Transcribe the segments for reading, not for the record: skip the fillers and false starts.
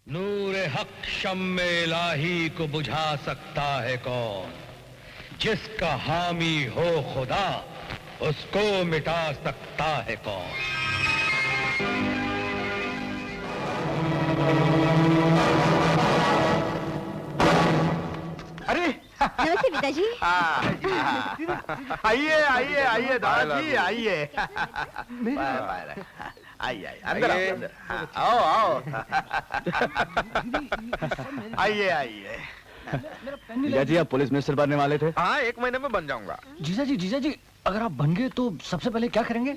नूरे हक शम्मे इलाही को बुझा सकता है कौन? जिसका हामी हो खुदा उसको मिटा सकता है कौन? अरे नमस्ते पिताजी। आइए आइए आइए दादाजी आइए। आइए अंदर अंदर आओ आओ। आइए आइए। जीजा जी आप पुलिस मिनिस्टर बनने वाले थे? हाँ 1 महीने में बन जाऊंगा। जीजा जी अगर आप बन गए तो सबसे पहले क्या करेंगे?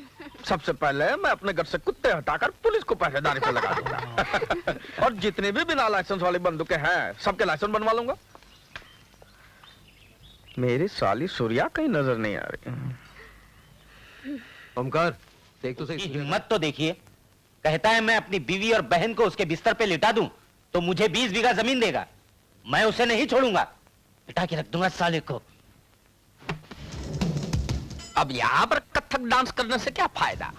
सबसे पहले मैं अपने घर से कुत्ते हटाकर पुलिस को पहरेदारी पे लगा दूंगा। और जितने भी बिना लाइसेंस वाली बंदूकें हैं सबके लाइसेंस बनवा लूंगा। मेरी साली सूर्या कहीं नजर नहीं आ रही। ओमकार देख तो सही। हिम्मत तो देखिए, कहता है मैं अपनी बीवी और बहन को उसके बिस्तर पे लिटा दूं तो मुझे 20 बीघा जमीन देगा। मैं उसे नहीं छोड़ूंगा, लिटा के रख दूंगा साले को। अब यहाँ पर कथक डांस करने से क्या फायदा?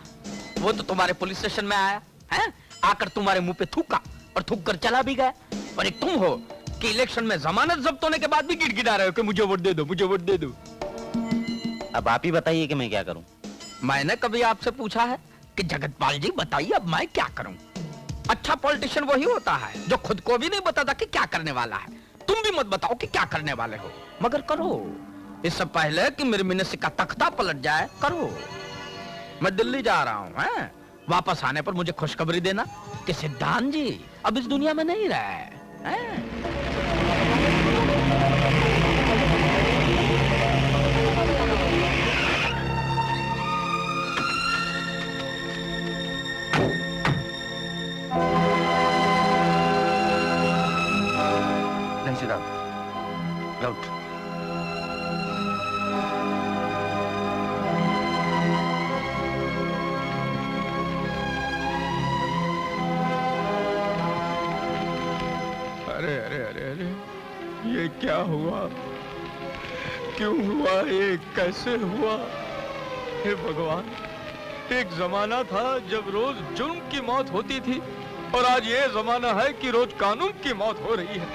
वो तो तुम्हारे पुलिस स्टेशन में आया है, आकर तुम्हारे मुंह पे थूका और थूक कर चला भी गया। और एक तुम हो कि इलेक्शन में जमानत जब्त होने के बाद भी गिड़गिड़ा रहे हो कि मुझे वोट दे दो, मुझे वोट दे दो। अब आप ही बताइए कि मैं क्या करूं। मैंने कभी आपसे पूछा है कि जगतपाल जी बताइए अब मैं क्या करूं? अच्छा पॉलिटिशियन वही होता है जो खुद को भी नहीं बताता कि क्या करने वाला है। तुम भी मत बताओ कि क्या करने वाले हो, मगर करो। इससे पहले कि मेरे मिनिस्ट्री का तख्ता पलट जाए, करो। मैं दिल्ली जा रहा हूं, हैं? वापस आने पर मुझे खुशखबरी देना कि सिद्धांत जी अब इस दुनिया में नहीं रहे, हैं? नहीं सिद्धांत आउट। अरे अरे अरे अरे ये क्या हुआ? क्यों हुआ? ये कैसे हुआ? हे भगवान, एक जमाना था जब रोज जुर्म की मौत होती थी और आज ये जमाना है कि रोज कानून की मौत हो रही है।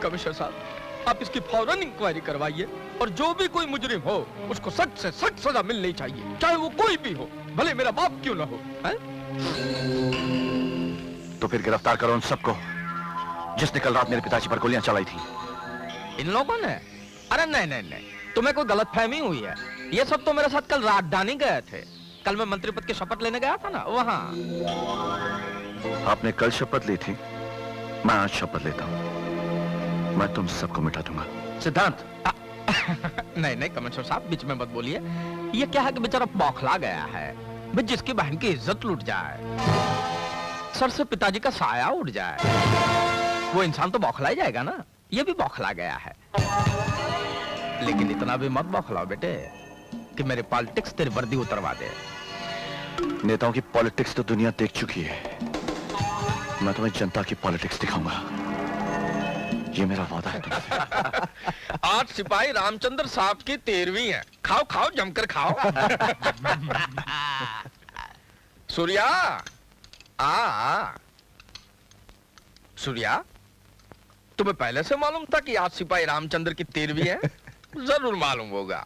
कमिश्नर साहब आप इसकी फौरन इंक्वायरी करवाइए और जो भी कोई मुजरिम हो उसको सख्त से सख्त सजा मिलनी चाहिए, चाहे वो कोई भी हो, भले मेरा बाप क्यों ना हो, है? तो फिर गिरफ्तार करो उन सबको जिसने कल रात मेरे पिताजी पर गोलियां चलाई थी। इन लोगों ने? अरे नहीं नहीं नहीं, तुम्हें कोई गलतफहमी हुई है। ये सब तो मेरे साथ कल राजधानी गए थे। कल मैं मंत्री पद की शपथ लेने गया था ना, वहां। आपने कल शपथ ली थी, मैं आज शपथ लेता हूं। मैं तुम सबको मिटा दूंगा। सिद्धांत नहीं नहीं कमिश्नर साहब बीच में मत बोलिए। ये क्या है कि बेचारा बौखला गया है। भाई जिसकी बहन की इज्जत लूट जाए, सर से पिताजी का साया उड़ जाए, वो इंसान तो बौखला ही जाएगा ना। ये भी बौखला गया है। लेकिन इतना भी मत बौखलाओ बेटे कि मेरे पॉलिटिक्स तेरी वर्दी उतरवा दे। नेताओं की पॉलिटिक्स तो दुनिया देख चुकी है, मैं तुम्हें जनता की पॉलिटिक्स दिखाऊंगा। ये मेरा वादा है तुमसे। आज सिपाही रामचंद्र साहब की 13वीं है। खाओ खाओ जमकर खाओ। सूर्या आ सूर्या, तुम्हें पहले से मालूम था कि आज सिपाही रामचंद्र की 13वीं है? जरूर मालूम होगा,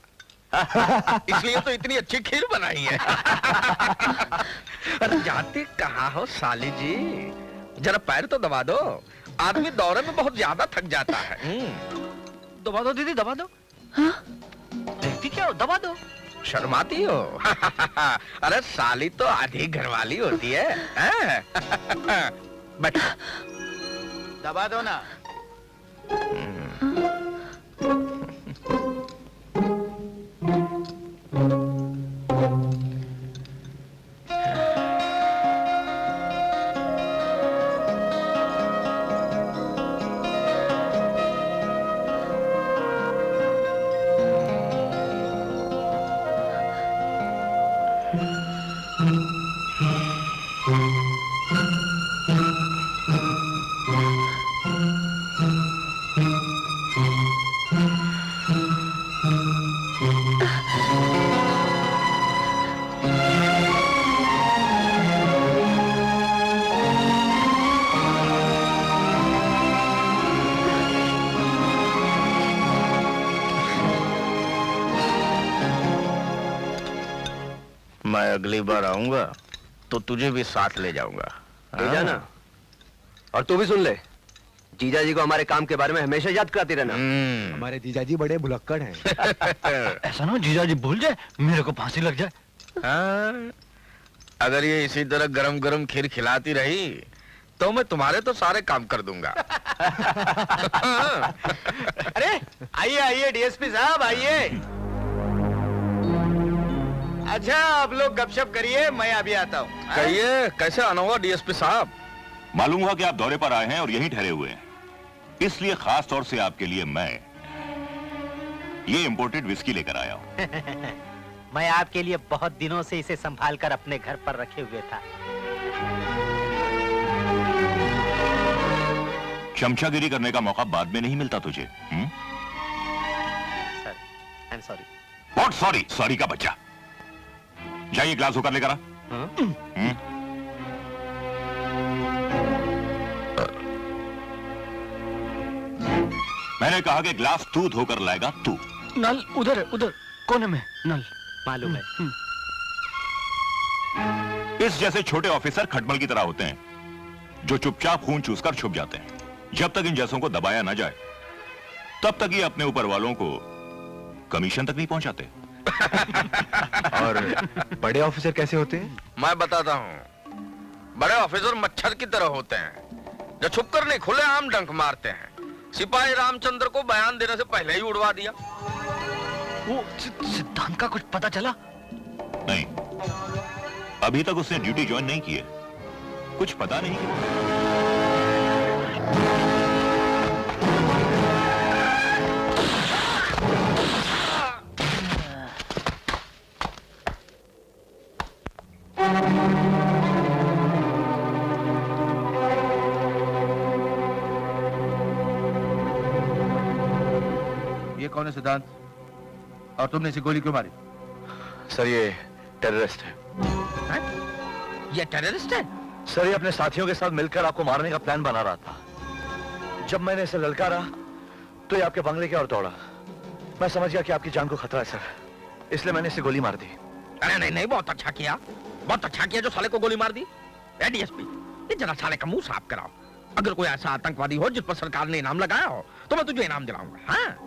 इसलिए तो इतनी अच्छी खीर बनाई है। अरे जाते कहाँ हो साली जी? जरा पैर तो दबा दो, आदमी दौरे में बहुत ज्यादा थक जाता है। दबा दो दीदी, दबा दो। हाँ? देखती क्या हो, दबा दो। शर्माती हो? अरे साली तो आधी घरवाली होती है, हैं? बैठ। दबा दो ना। अगली बार आऊंगा तो तुझे भी साथ ले जाऊंगा। ले जाना। और तू भी सुन ले, जीजा जी को हमारे काम के बारे में हमेशा याद कराती रहना। हमारे जीजा जी बड़े भुलक्कड़ हैं। ऐसा ना जीजा जी भूल जाए, मेरे को फांसी लग जाए। हाँ, अगर ये इसी तरह गरम गरम खीर खिलाती रही तो मैं तुम्हारे तो सारे काम कर दूंगा। अरे आइए आइए डीएसपी साहब आइए। अच्छा आप लोग गपशप करिए, मैं अभी आता हूँ। कहिए कैसे आना हुआ डीएसपी साहब? मालूम हुआ कि आप दौरे पर आए हैं और यहीं ठहरे हुए हैं, इसलिए खास तौर से आपके लिए मैं ये इंपोर्टेड विस्की लेकर आया हूं। मैं आपके लिए बहुत दिनों से इसे संभाल कर अपने घर पर रखे हुए था। चमचागिरी करने का मौका बाद में नहीं मिलता तुझे। Sir, I am sorry. What sorry? Sorry का बच्चा। जाइए ग्लास होकर लेकर आ। मैंने कहा कि ग्लास तू धोकर लाएगा तू। नल उधर है, उधर कोने में नल। मालूम है। इस जैसे छोटे ऑफिसर खटमल की तरह होते हैं जो चुपचाप खून चूसकर छुप जाते हैं। जब तक इन जैसों को दबाया ना जाए तब तक ये अपने ऊपर वालों को कमीशन तक नहीं पहुंचाते। और बड़े ऑफिसर कैसे होते हैं? मैं बताता हूँ। बड़े ऑफिसर मच्छर की तरह होते हैं जो छुपकर नहीं खुलेआम डंक मारते हैं। सिपाही रामचंद्र को बयान देने से पहले ही उड़वा दिया। वो सिद्धांत का कुछ पता चला? नहीं, अभी तक उसने ड्यूटी ज्वाइन नहीं की है, कुछ पता नहीं कि ये कौन है सिद्धांत? और तुमने इसे गोली क्यों मारी? सर ये टेररिस्ट है। ये टेररिस्ट है? सर ये अपने साथियों के साथ मिलकर आपको मारने का प्लान बना रहा था। जब मैंने इसे ललकारा तो ये आपके बंगले की ओर दौड़ा। मैं समझ गया कि आपकी जान को खतरा है सर, इसलिए मैंने इसे गोली मार दी। अरे नहीं नहीं, बहुत अच्छा किया, बहुत अच्छा किया जो साले को गोली मार दी। डीएसपी, ये जरा साले का मुंह साफ कराओ। अगर कोई ऐसा आतंकवादी हो जिस पर सरकार ने इनाम लगाया हो तो मैं तुझे इनाम दिलाऊंगा। हाँ?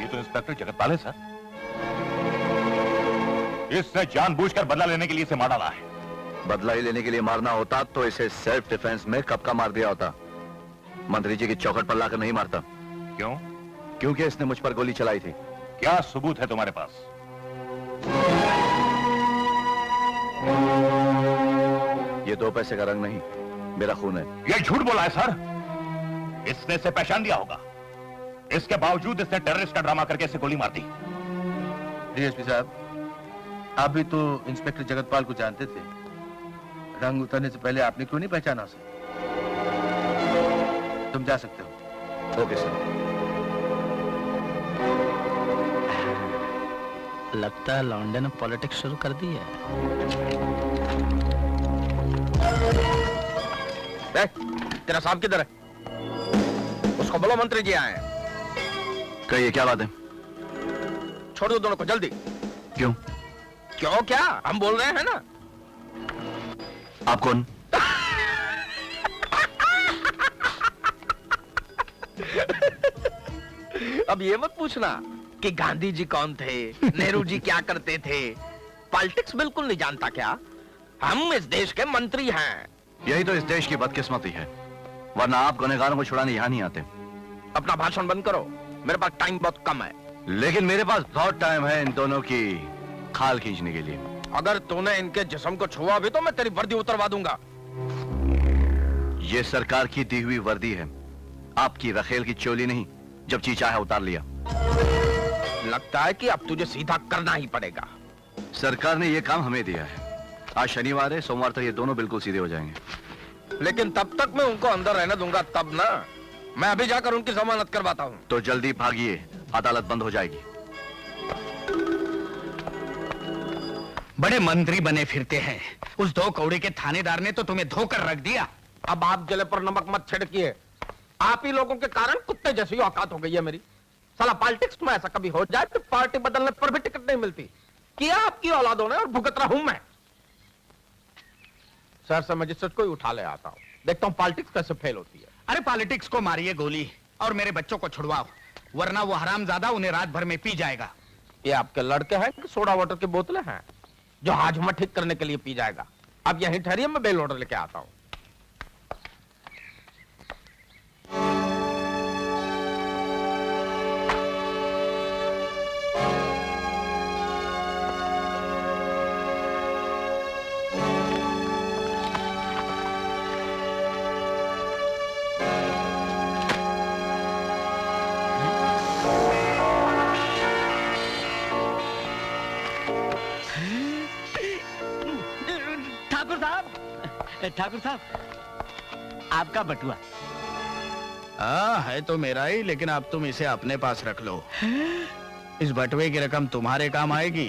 ये तो इंस्पेक्टर जगतपाल है सर। इसने जानबूझकर बदला लेने के लिए इसे मार डाला है। बदला ही लेने के लिए मारना होता तो इसे सेल्फ डिफेंस में कब का मार दिया होता। मंत्री जी की चौखट पर लाकर नहीं मारता। क्यों? क्योंकि इसने मुझ पर गोली चलाई थी। क्या सबूत है तुम्हारे पास? ये 2 पैसे का रंग नहीं, मेरा खून है। ये झूठ बोला है सर। इसने इसे पहचान लिया होगा, इसके बावजूद इसने टेररिस्ट का ड्रामा करके इसे गोली मार दी। डीएसपी साहब, आप भी तो इंस्पेक्टर जगतपाल को जानते थे। रंग उतरने से पहले आपने क्यों नहीं पहचाना उसे? तुम जा सकते हो। Okay sir. लगता है लौंडे ने पॉलिटिक्स शुरू कर दी है। तेरा साहब किधर है? उसको बोलो मंत्री जी आए हैं। कहिए क्या बात है? छोड़ दो दोनों को जल्दी। क्यों? क्यों क्या? हम बोल रहे हैं ना। आप कौन? अब ये मत पूछना कि गांधी जी कौन थे, नेहरू जी क्या करते थे। पॉलिटिक्स बिल्कुल नहीं जानता क्या? हम इस देश के मंत्री हैं। यही तो इस देश की बदकिस्मती है, वरना आप गुनहगारों को छुड़ाने यहाँ नहीं आते। अपना भाषण बंद करो, मेरे पास टाइम बहुत कम है। लेकिन मेरे पास बहुत टाइम है इन दोनों की खाल खींचने के लिए। अगर तूने इनके जिस्म को छुआ भी तो मैं तेरी वर्दी उतरवा दूंगा। ये सरकार की दी हुई वर्दी है, आपकी रखेल की चोली नहीं। जब जी चाहे उतार लिया। लगता है कि अब तुझे सीधा करना ही पड़ेगा। सरकार ने ये काम हमें दिया है। आज शनिवार है, सोमवार तक ये दोनों बिल्कुल सीधे हो जाएंगे। लेकिन तब तक मैं उनको अंदर रहने दूंगा तब ना। मैं अभी जाकर उनकी जमानत करवाता हूँ। तो जल्दी भागिए, अदालत बंद हो जाएगी। बड़े मंत्री बने फिरते हैं। उस 2 कौड़े के थानेदार ने तो तुम्हें धोकर रख दिया। अब आप जले पर नमक मत छिड़किए। आप ही लोगों के कारण कुत्ते जैसी औकात हो गई है मेरी। साला पॉलिटिक्स में ऐसा कभी हो जाए तो पार्टी बदलने पर भी टिकट नहीं मिलती। किया आपकी औलादों ने और भुगत रहा हूं मैं। शहर से मजिस्ट्रेट को ही उठा ले आता हूं, देखता हूं पॉलिटिक्स कैसे फेल होती है। अरे पॉलिटिक्स को मारिए गोली और मेरे बच्चों को छुड़वाओ, वरना वो हरामजादा उन्हें रात भर में पी जाएगा। ये आपके लड़के हैं कि सोडा वाटर की बोतलें हैं जो हाजमा ठीक करने के लिए पी जाएगा? अब यहीं ठहरिए, मैं बेल ऑर्डर लेके आता हूं। ठाकुर साहब, आपका बटुआ। है तो मेरा ही, लेकिन अब तुम इसे अपने पास रख लो। इस बटुए की रकम तुम्हारे काम आएगी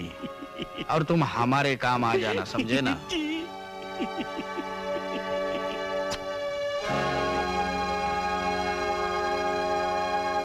और तुम हमारे काम आ जाना, समझे ना?